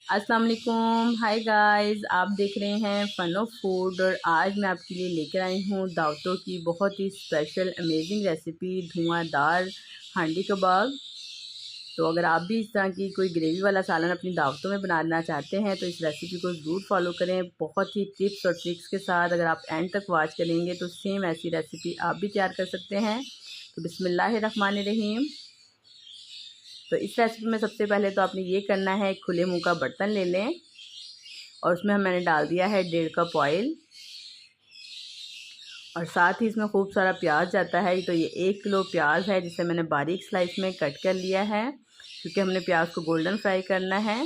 अस्सलाम वालेकुम, hi guys. आप देख रहे हैं फन ऑफ फूड और आज मैं आपके लिए लेकर आई हूँ दावतों की बहुत ही स्पेशल अमेजिंग रेसिपी धुआंधार हांडी कबाब। तो अगर आप भी इस तरह की कोई ग्रेवी वाला सालन अपनी दावतों में बनाना चाहते हैं तो इस रेसिपी को ज़रूर फॉलो करें, बहुत ही टिप्स और ट्रिक्स के साथ। अगर आप एंड तक वॉच करेंगे तो सेम ऐसी रेसिपी आप भी तैयार कर सकते हैं। तो बिस्मिल्लाहिर्रहमानिर्रहीम। तो इस रेसिपी में सबसे पहले तो आपने ये करना है, एक खुले मुंह का बर्तन ले लें और उसमें मैंने डाल दिया है 1.5 कप ऑयल और साथ ही इसमें खूब सारा प्याज जाता है। तो ये 1 किलो प्याज है जिसे मैंने बारीक स्लाइस में कट कर लिया है क्योंकि हमने प्याज को गोल्डन फ्राई करना है।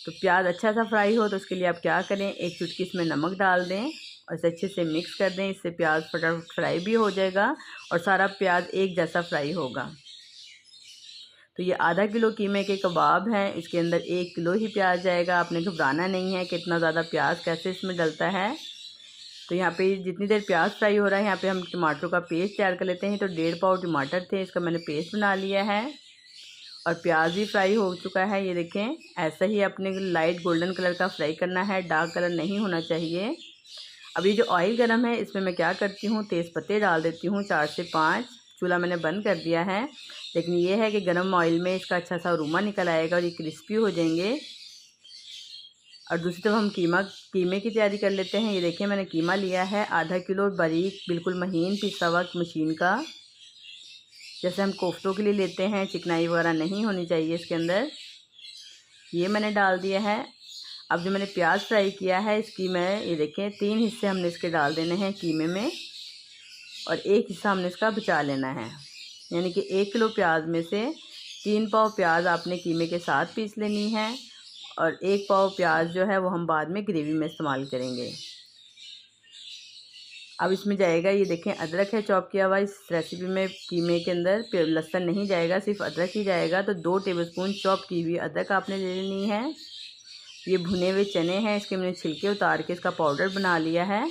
तो प्याज अच्छा सा फ्राई हो तो उसके लिए आप क्या करें, एक चुटकी इसमें नमक डाल दें और इसे अच्छे से मिक्स कर दें। इससे प्याज फटाफट फ्राई भी हो जाएगा और सारा प्याज एक जैसा फ्राई होगा। तो ये आधा किलो कीमे के कबाब हैं, इसके अंदर 1 किलो ही प्याज जाएगा। आपने घबराना नहीं है कि इतना ज़्यादा प्याज कैसे इसमें डलता है। तो यहाँ पे जितनी देर प्याज फ्राई हो रहा है यहाँ पे हम टमाटर का पेस्ट तैयार कर लेते हैं। तो 1.5 पाव टमाटर थे, इसका मैंने पेस्ट बना लिया है और प्याज भी फ्राई हो चुका है। ये देखें, ऐसा ही अपने लाइट गोल्डन कलर का फ्राई करना है, डार्क कलर नहीं होना चाहिए। अभी जो ऑयल गर्म है इसमें मैं क्या करती हूँ, तेज़ पत्ते डाल देती हूँ 4 से 5। चूल्हा मैंने बंद कर दिया है, लेकिन ये है कि गर्म ऑयल में इसका अच्छा सा अरोमा निकल आएगा और ये क्रिस्पी हो जाएंगे। और दूसरी तरफ हम कीमे की तैयारी कर लेते हैं। ये देखें, मैंने कीमा लिया है आधा किलो, बारीक बिल्कुल महीन पिसा हुआ मशीन का, जैसे हम कोफ्तों के लिए लेते हैं। चिकनाई वगैरह नहीं होनी चाहिए इसके अंदर। ये मैंने डाल दिया है। अब जो मैंने प्याज फ्राई किया है इसकी ये देखें 3 हिस्से हमने इसके डाल देने हैं कीमे में और 1 हिस्सा हमने इसका बचा लेना है। यानी कि 1 किलो प्याज में से 3 पाव प्याज आपने कीमे के साथ पीस लेनी है और 1 पाव प्याज जो है वो हम बाद में ग्रेवी में इस्तेमाल करेंगे। अब इसमें जाएगा, ये देखें अदरक है चॉप किया हुआ। इस रेसिपी में कीमे के अंदर लहसुन नहीं जाएगा, सिर्फ अदरक ही जाएगा। तो 2 टेबलस्पून चॉप की हुई अदरक आपने ले लेनी है। ये भुने हुए चने हैं, इसके मैंने छिलके उतार के इसका पाउडर बना लिया है।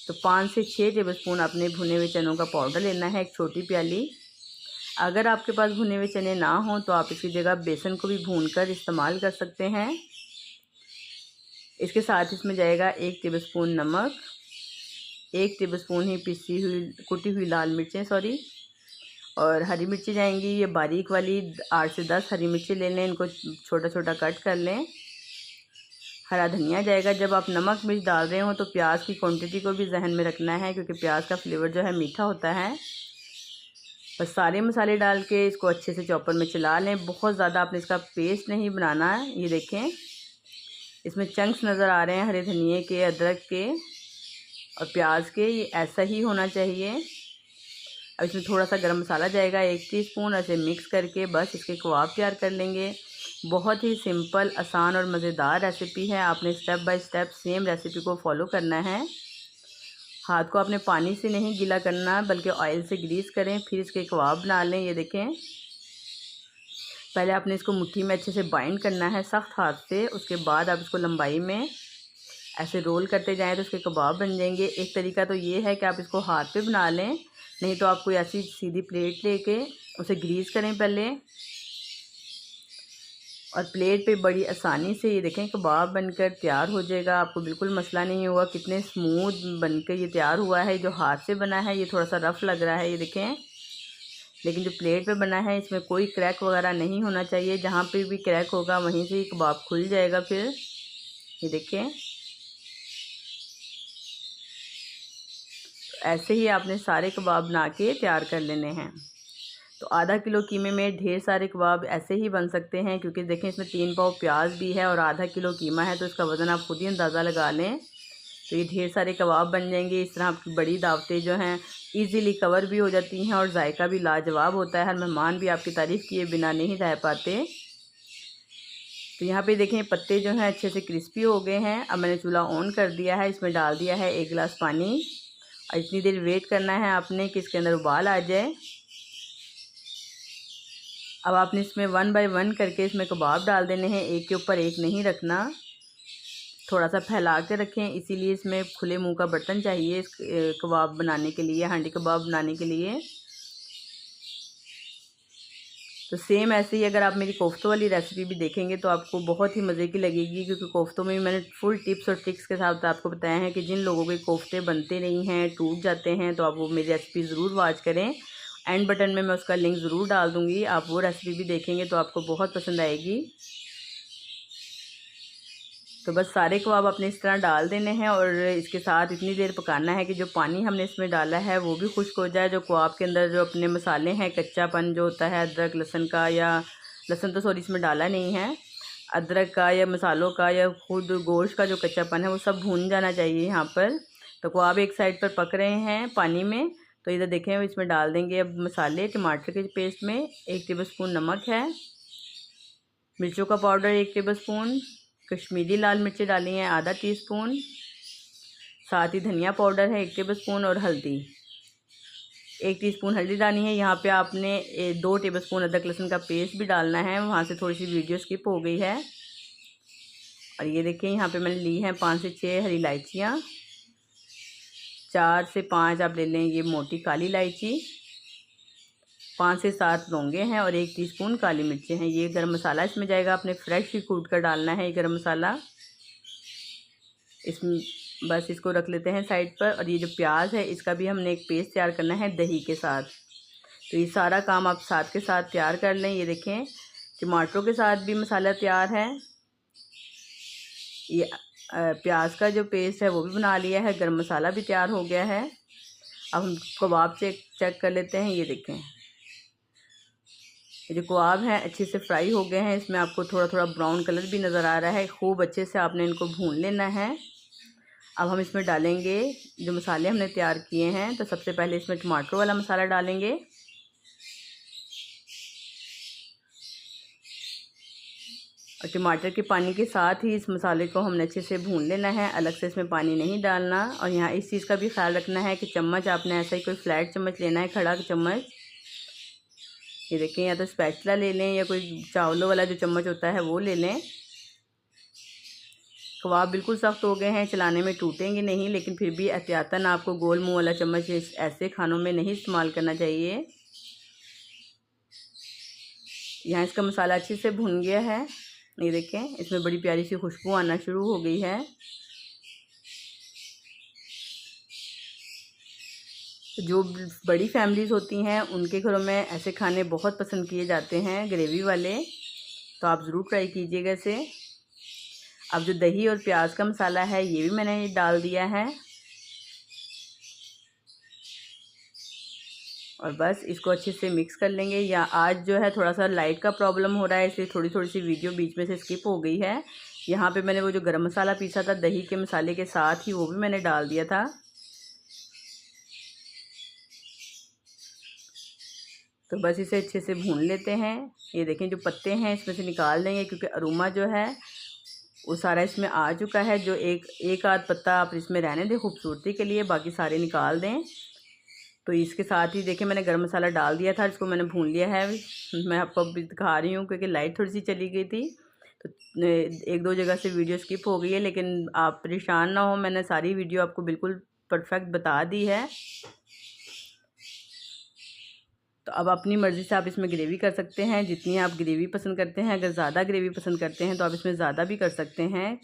तो 5 से 6 टेबलस्पून आपने भुने हुए चनों का पाउडर लेना है, एक छोटी प्याली। अगर आपके पास भुने हुए चने ना हों तो आप इसकी जगह बेसन को भी भूनकर इस्तेमाल कर सकते हैं। इसके साथ इसमें जाएगा 1 टेबलस्पून नमक, 1 टेबलस्पून ही कुटी हुई लाल मिर्चें और हरी मिर्ची जाएंगी। ये बारीक वाली 8 से 10 हरी मिर्ची ले लें, इनको छोटा छोटा कट कर लें। हरा धनिया जाएगा। जब आप नमक मिर्च डाल रहे हो तो प्याज की क्वांटिटी को भी जहन में रखना है क्योंकि प्याज का फ्लेवर जो है मीठा होता है। बस सारे मसाले डाल के इसको अच्छे से चॉपर में चला लें। बहुत ज़्यादा आपने इसका पेस्ट नहीं बनाना है। ये देखें, इसमें चंक्स नज़र आ रहे हैं हरे धनिए के, अदरक के और प्याज के, ये ऐसा ही होना चाहिए। अब इसमें थोड़ा सा गरम मसाला जाएगा 1 टीस्पून। ऐसे मिक्स करके बस इसके कबाब तैयार कर लेंगे। बहुत ही सिंपल, आसान और मज़ेदार रेसिपी है। आपने step by step same recipe को फॉलो करना है। हाथ को आपने पानी से नहीं गीला करना बल्कि ऑयल से ग्रीस करें, फिर इसके कबाब बना लें। ये देखें, पहले आपने इसको मुट्ठी में अच्छे से बाइंड करना है सख्त हाथ से। उसके बाद आप इसको लंबाई में ऐसे रोल करते जाएं तो उसके कबाब बन जाएंगे। एक तरीका तो ये है कि आप इसको हाथ पे बना लें, नहीं तो आप कोई ऐसी सीधी प्लेट लेके उसे ग्रीस करें पहले और प्लेट पे बड़ी आसानी से ये देखें कबाब बनकर तैयार हो जाएगा। आपको बिल्कुल मसला नहीं होगा। कितने स्मूथ बनकर ये तैयार हुआ है। जो हाथ से बना है ये थोड़ा सा रफ़ लग रहा है, ये देखें, लेकिन जो प्लेट पे बना है इसमें कोई क्रैक वगैरह नहीं होना चाहिए। जहाँ पे भी क्रैक होगा वहीं से ही कबाब खुल जाएगा। फिर ये देखें, ऐसे ही आपने सारे कबाब बना के तैयार कर लेने हैं। तो आधा किलो कीमे में ढेर सारे कबाब ऐसे ही बन सकते हैं क्योंकि देखें इसमें 3 पाव प्याज भी है और आधा किलो कीमा है, तो इसका वज़न आप खुद ही अंदाज़ा लगा लें। तो ये ढेर सारे कबाब बन जाएंगे। इस तरह आपकी बड़ी दावतें जो हैं इजीली कवर भी हो जाती हैं और जायका भी लाजवाब होता है। हर मेहमान भी आपकी तारीफ़ किए बिना नहीं रह पाते। तो यहाँ पे देखें पत्ते जो हैं अच्छे से क्रिस्पी हो गए हैं। अब मैंने चूल्हा ऑन कर दिया है, इसमें डाल दिया है 1 गिलास पानी और इतनी देर वेट करना है आपने कि इसके अंदर उबाल आ जाए। अब आपने इसमें 1 बाय 1 करके इसमें कबाब डाल देने हैं, एक के ऊपर एक नहीं रखना। थोड़ा सा फैला के रखें, इसीलिए इसमें खुले मुंह का बर्तन चाहिए इस कबाब बनाने के लिए, हांडी कबाब बनाने के लिए। तो सेम ऐसे ही अगर आप मेरी कोफ्तों वाली रेसिपी भी देखेंगे तो आपको बहुत ही मज़े की लगेगी, क्योंकि कोफ्तों में भी मैंने फुल टिप्स और ट्रिक्स के साथ आपको बताया है कि जिन लोगों के कोफ्ते बनते नहीं हैं, टूट जाते हैं, तो आप वो मेरी रेसिपी ज़रूर वॉच करें। एंड बटन में मैं उसका लिंक ज़रूर डाल दूँगी, आप वो रेसिपी भी देखेंगे तो आपको बहुत पसंद आएगी। तो बस सारे कबाब आपने इस तरह डाल देने हैं और इसके साथ इतनी देर पकाना है कि जो पानी हमने इसमें डाला है वो भी खुश्क हो जाए। जो कबाब के अंदर जो अपने मसाले हैं, कच्चापन जो होता है अदरक लहसुन का, या लहसुन तो सॉरी इसमें डाला नहीं है, अदरक का या मसालों का या खुद गोश्त का जो कच्चापन है वो सब भून जाना चाहिए यहाँ पर। तो कबाब एक साइड पर पक रहे हैं पानी में, तो इधर देखें इसमें डाल देंगे अब मसाले। टमाटर के पेस्ट में 1 टेबलस्पून नमक है, मिर्चों का पाउडर 1 टेबलस्पून, कश्मीरी लाल मिर्ची डाली हैं आधा टीस्पून, साथ ही धनिया पाउडर है 1 टेबलस्पून और हल्दी 1 टीस्पून हल्दी डालनी है। यहाँ पे आपने 2 टेबलस्पून अदरक लहसुन का पेस्ट भी डालना है, वहाँ से थोड़ी सी वीडियो स्किप हो गई है। और ये देखें यहाँ पे मैंने ली हैं 5 से 6 हरी इलायचियाँ, 4 से 5 आप ले लें ये मोटी काली इलायची, 5 से 7 लौंगे हैं और 1 टीस्पून काली मिर्चें हैं। ये गरम मसाला इसमें जाएगा, आपने फ्रेश ही कूट कर डालना है ये गरम मसाला। इसमें बस इसको रख लेते हैं साइड पर। और ये जो प्याज है इसका भी हमने एक पेस्ट तैयार करना है दही के साथ। तो ये सारा काम आप साथ के साथ तैयार कर लें। ये देखें टमाटरों के साथ भी मसाला तैयार है, ये प्याज का जो पेस्ट है वो भी बना लिया है, गरम मसाला भी तैयार हो गया है। अब हम कबाब चेक कर लेते हैं। ये देखें ये जो कबाब हैं अच्छे से फ्राई हो गए हैं, इसमें आपको थोड़ा थोड़ा ब्राउन कलर भी नज़र आ रहा है। खूब अच्छे से आपने इनको भून लेना है। अब हम इसमें डालेंगे जो मसाले हमने तैयार किए हैं। तो सबसे पहले इसमें टमाटर वाला मसाला डालेंगे, और टमाटर के पानी के साथ ही इस मसाले को हमने अच्छे से भून लेना है, अलग से इसमें पानी नहीं डालना। और यहाँ इस चीज़ का भी ख्याल रखना है कि चम्मच आपने ऐसा ही कोई फ्लैट चम्मच लेना है, खड़ा चम्मच। ये देखें या तो स्पैचुला ले लें या कोई चावलों वाला जो चम्मच होता है वो ले लें। कबाब बिल्कुल सख्त हो गए हैं, चलाने में टूटेंगे नहीं, लेकिन फिर भी एहतियातन आपको गोल मुँह वाला चम्मच ऐसे खानों में नहीं इस्तेमाल करना चाहिए। यहाँ इसका मसाला अच्छे से भुन गया है। ये देखें इसमें बड़ी प्यारी सी खुशबू आना शुरू हो गई है। जो बड़ी फैमिलीज़ होती हैं उनके घरों में ऐसे खाने बहुत पसंद किए जाते हैं, ग्रेवी वाले, तो आप ज़रूर ट्राई कीजिएगा इसे। अब जो दही और प्याज का मसाला है ये भी मैंने डाल दिया है, और बस इसको अच्छे से मिक्स कर लेंगे। या आज जो है थोड़ा सा लाइट का प्रॉब्लम हो रहा है, इसलिए थोड़ी सी वीडियो बीच में से स्किप हो गई है। यहाँ पे मैंने वो जो गरम मसाला पीसा था दही के मसाले के साथ ही, वो भी मैंने डाल दिया था। तो बस इसे अच्छे से भून लेते हैं। ये देखें जो पत्ते हैं इसमें से निकाल देंगे, क्योंकि अरोमा जो है वो सारा इसमें आ चुका है। जो एक आध पत्ता आप इसमें रहने दें खूबसूरती के लिए, बाकी सारे निकाल दें। तो इसके साथ ही देखें मैंने गरम मसाला डाल दिया था, इसको मैंने भून लिया है। मैं आपको अभी दिखा रही हूँ क्योंकि लाइट थोड़ी सी चली गई थी, तो 1-2 जगह से वीडियो स्किप हो गई है, लेकिन आप परेशान ना हो, मैंने सारी वीडियो आपको बिल्कुल परफेक्ट बता दी है। तो अब अपनी मर्ज़ी से आप इसमें ग्रेवी कर सकते हैं, जितनी आप ग्रेवी पसंद करते हैं। अगर ज़्यादा ग्रेवी पसंद करते हैं तो आप इसमें ज़्यादा भी कर सकते हैं।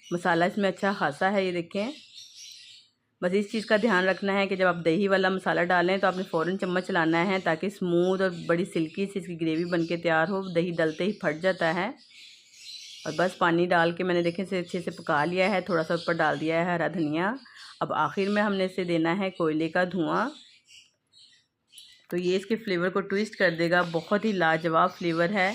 मसाला इसमें अच्छा खासा है, ये देखें। बस इस चीज़ का ध्यान रखना है कि जब आप दही वाला मसाला डालें तो आपने फ़ौरन चम्मच चलाना है, ताकि स्मूथ और बड़ी सिल्की सी इसकी ग्रेवी बन के तैयार हो। दही डलते ही फट जाता है। और बस पानी डाल के मैंने देखें इसे अच्छे से पका लिया है। थोड़ा सा ऊपर डाल दिया है हरा धनिया। अब आखिर में हमने इसे देना है कोयले का धुआं, तो ये इसके फ्लेवर को ट्विस्ट कर देगा। बहुत ही लाजवाब फ्लेवर है,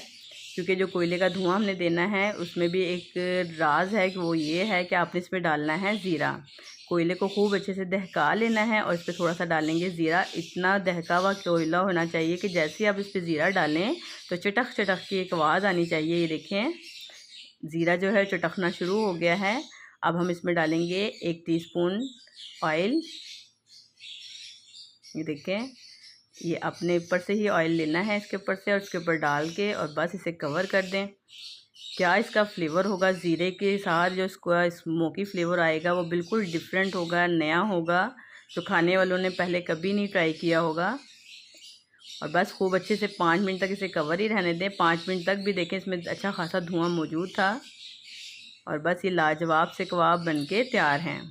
क्योंकि जो कोयले का धुआं हमने देना है उसमें भी एक राज है कि वो ये है कि आपने इसमें डालना है ज़ीरा। कोयले को खूब अच्छे से दहका लेना है और इस पर थोड़ा सा डालेंगे ज़ीरा। इतना दहका हुआ कोयला होना चाहिए कि जैसे ही आप इस पर ज़ीरा डालें तो चटक चटक की एक आवाज़ आनी चाहिए। ये देखें ज़ीरा जो है चटकना शुरू हो गया है। अब हम इसमें डालेंगे 1 टीस्पून ऑयल। ये देखें ये अपने ऊपर से ही ऑयल लेना है इसके ऊपर से, और इसके ऊपर डाल के और बस इसे कवर कर दें। क्या इसका फ्लेवर होगा, ज़ीरे के साथ जो इसका स्मोकी फ्लेवर आएगा वो बिल्कुल डिफरेंट होगा, नया होगा, जो खाने वालों ने पहले कभी नहीं ट्राई किया होगा। और बस खूब अच्छे से 5 मिनट तक इसे कवर ही रहने दें। 5 मिनट तक भी देखें इसमें अच्छा खासा धुआं मौजूद था और बस ये लाजवाब से कबाब बनके तैयार हैं।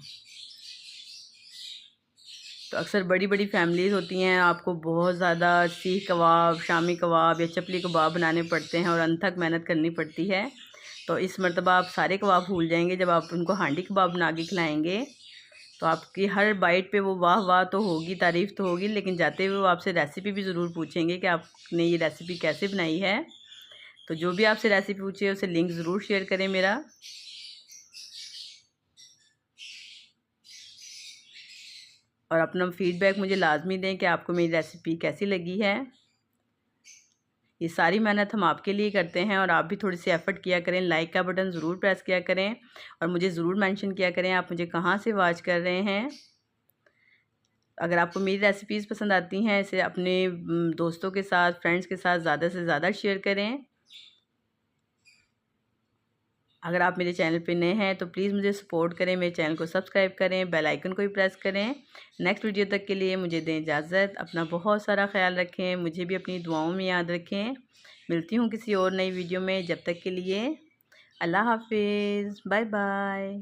तो अक्सर बड़ी बड़ी फैमिलीज़ होती हैं, आपको बहुत ज़्यादा सीख कबाब, शामी कबाब या चपली कबाब बनाने पड़ते हैं और अनथक मेहनत करनी पड़ती है। तो इस मरतबा आप सारे कबाब भूल जाएंगे जब आप उनको हांडी कबाब बना के खिलाएँगे। तो आपकी हर बाइट पे वो वाह वाह तो होगी, तारीफ़ तो होगी, लेकिन जाते हुए वो आपसे रेसिपी भी ज़रूर पूछेंगे कि आपने ये रेसिपी कैसे बनाई है। तो जो भी आपसे रेसिपी पूछे उसे लिंक ज़रूर शेयर करें मेरा। और अपना फीडबैक मुझे लाजमी दें कि आपको मेरी रेसिपी कैसी लगी है। ये सारी मेहनत हम आपके लिए करते हैं और आप भी थोड़ी सी एफ़र्ट किया करें। लाइक का बटन ज़रूर प्रेस किया करें और मुझे ज़रूर मेंशन किया करें आप मुझे कहाँ से वॉच कर रहे हैं। अगर आपको मेरी रेसिपीज़ पसंद आती हैं इसे अपने दोस्तों के साथ, फ्रेंड्स के साथ ज़्यादा से ज़्यादा शेयर करें। अगर आप मेरे चैनल पे नए हैं तो प्लीज़ मुझे सपोर्ट करें, मेरे चैनल को सब्सक्राइब करें, बेल आइकन को भी प्रेस करें। नेक्स्ट वीडियो तक के लिए मुझे दें इजाज़त। अपना बहुत सारा ख्याल रखें, मुझे भी अपनी दुआओं में याद रखें। मिलती हूँ किसी और नई वीडियो में, जब तक के लिए अल्लाह हाफिज़, बाय बाय।